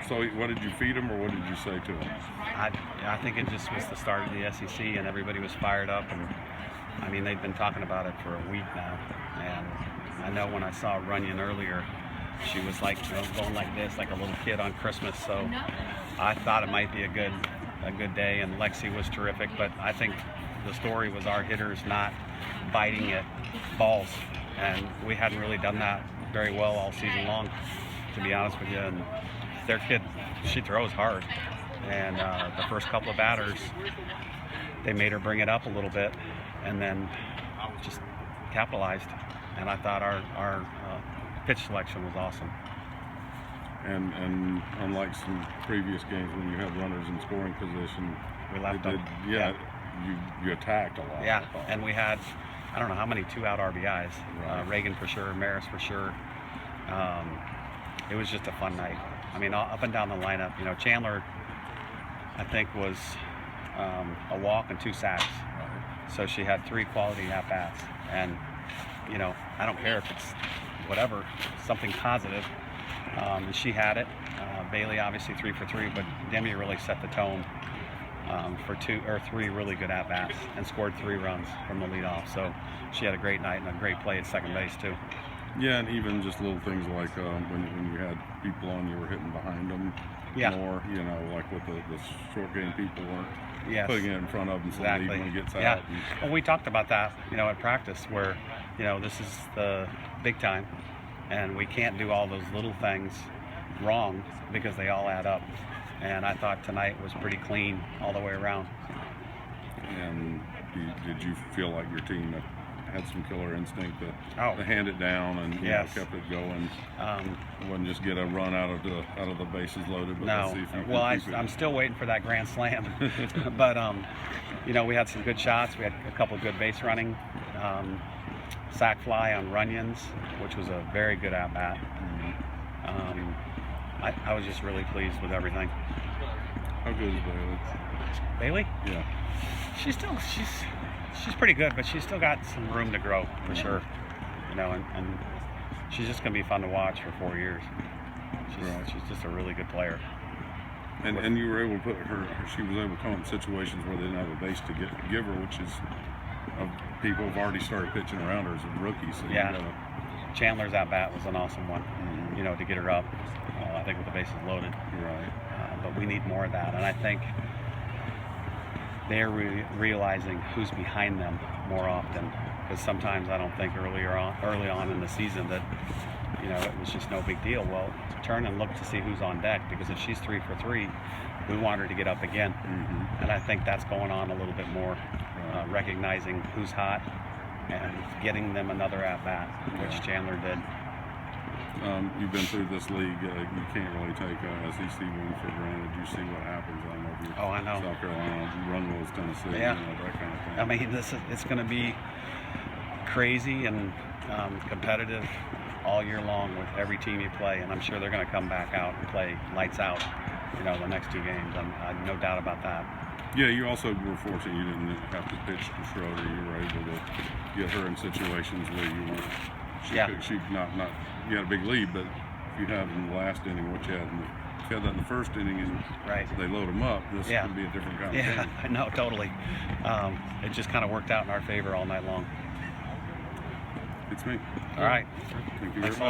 So what did you feed them, or what did you say to them? I think it just was the start of the SEC, and everybody was fired up. And I mean, they've been talking about it for a week now. And I know when I saw Runyon earlier, she was like, going like this, like a little kid on Christmas. So I thought it might be a good day. And Lexi was terrific, but I think the story was our hitters not biting at balls, and we hadn't really done that very well all season long, to be honest with you. And their kid, she throws hard, and the first couple of batters, they made her bring it up a little bit, and then just capitalized. And I thought our pitch selection was awesome. And unlike some previous games when you have runners in scoring position, We left them. You attacked a lot. Yeah, and we had, I don't know how many 2-out RBIs. Right. Reagan for sure, Maris for sure. It was just a fun night. I mean, up and down the lineup. Chandler, I think, was a walk and 2 sacks. Right. So she had 3 quality at-bats. And, I don't care if it's whatever, something positive. And she had it. Bailey, obviously 3 for 3, but Demi really set the tone for 2 or 3 really good at-bats and scored 3 runs from the leadoff. So she had a great night and a great play at second base too. Yeah, and even just little things like when you had people on, you were hitting behind them more. Like with the short game people weren't putting it in front of them, so exactly. when he gets out. Yeah. Well, we talked about that, at practice, where this is the big time, and we can't do all those little things wrong because they all add up. And I thought tonight was pretty clean all the way around. And did you feel like your team had some killer instinct to hand it down and kept it going? Wouldn't just get a run out of the bases loaded. But No. Well, I'm still waiting for that grand slam. But we had some good shots. We had a couple good base running. Sack fly on Runyons, which was a very good at bat. I was just really pleased with everything. How good is Bailey? Bailey? Yeah. She's pretty good, but she's still got some room to grow for sure. And she's just gonna be fun to watch for 4 years. She's just a really good player. And you were able to put her. She was able to come up in situations where they didn't have a base to give her, which is people have already started pitching around her as a rookie. So Chandler's at bat was an awesome one. To get her up. I think with the bases loaded. Right. But we need more of that, and I think they're realizing who's behind them more often, because sometimes I don't think early on in the season that it was just no big deal. Well, turn and look to see who's on deck, because if she's 3 for 3, we want her to get up again. And I think that's going on a little bit more, recognizing who's hot and getting them another at bat, which Chandler did. You've been through this league. You can't really take SEC win for granted. You see what happens. I don't know if you're I know. South Carolina, Runwell's Tennessee, that kind of thing. I mean, it's going to be crazy and competitive all year long with every team you play, and I'm sure they're going to come back out and play lights out. The next 2 games. I'm no doubt about that. Yeah, you also were fortunate you didn't have to pitch to Schroeder. You were able to get her in situations where you weren't. She not you had a big lead, but if you have in the last inning what you had, if you had that in the first inning and they load them up, this could be a different kind of game. I know, totally. It just kind of worked out in our favor all night long. It's me. All right. Thank you very much.